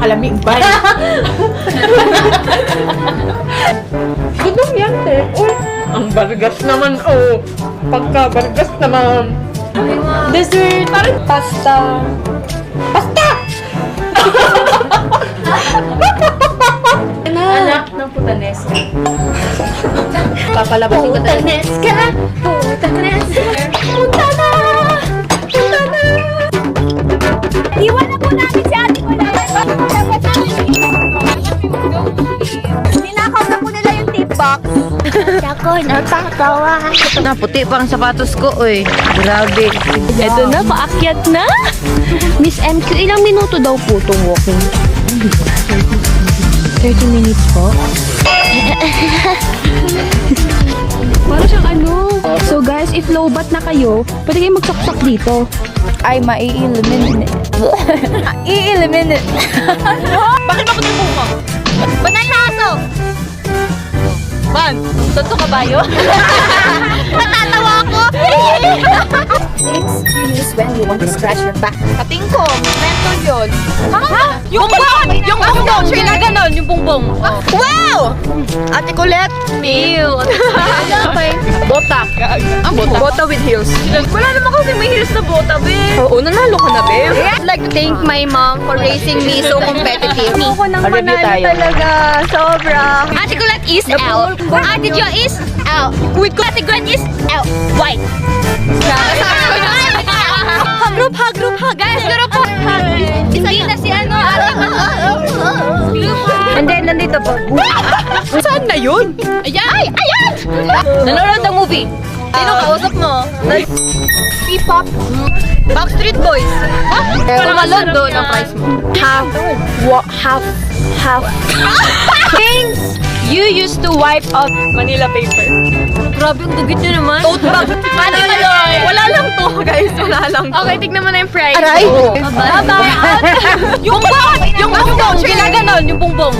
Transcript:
nakalamig ba? Gutom yan, te. Uy, ang bargas naman, oh. Pagka-bargas naman. Dessert. Parang pasta. Pasta! Anak ng putaneska. Papalabasin ko tayo. Putaneska! Putaneska! Punta na! Punta na! Iwan na po namin si ate ko na. Ninakaw na po nila yung tip box. Ako natatawa. Na, puti pa ang sapatos ko, oy. Grabe. Eto na, paakyat na. Miss MQ, ilang minuto daw po itong walking? 30 minutes po. Para siyang ano. So guys, if lowbat na kayo, pwede kayo magsaksak dito. Ay, mai-eliminate. I-eliminate. Bakit ba puti mo? Banay na aso! Man, totoo ka ba yun? Natatawa ako! Things you use when you want to scratch your back. Kating ko, mental yun. Ha? Yung bongbong! Yung bongbong! Sila ganon, yung bongbong. Wow! Ate Colette. Ew. Okay. Bota. Ang bota? Bota with heels. Wala naman kasi may heels na bota, be. Oo, nanalo ka na, be. I'd like to thank my mom for raising me so competitive. Ako nang manalo talaga. Sobra. Ate Colette is L. Ate Jo is L. Ate Gwen is L. White. Group hug. Guys, group hug. Hindi na si ano. And then, nandito po. Saan na yun? Ayan! Ayan! Nanonood ng movie. Sino kausap mo? P-pop. Backstreet Boys. Tumalon doon ang price mo. Half. Things you used to wipe off. Manila paper. Grabe, ang dugit nyo naman. Tote bag. Ano yun? Wala lang to, guys. Wala lang to. Okay, tignan mo na yung fries. Aray! Bye-bye. Yung bongbong! Yung bongbong! Sila ganon, yung bongbong.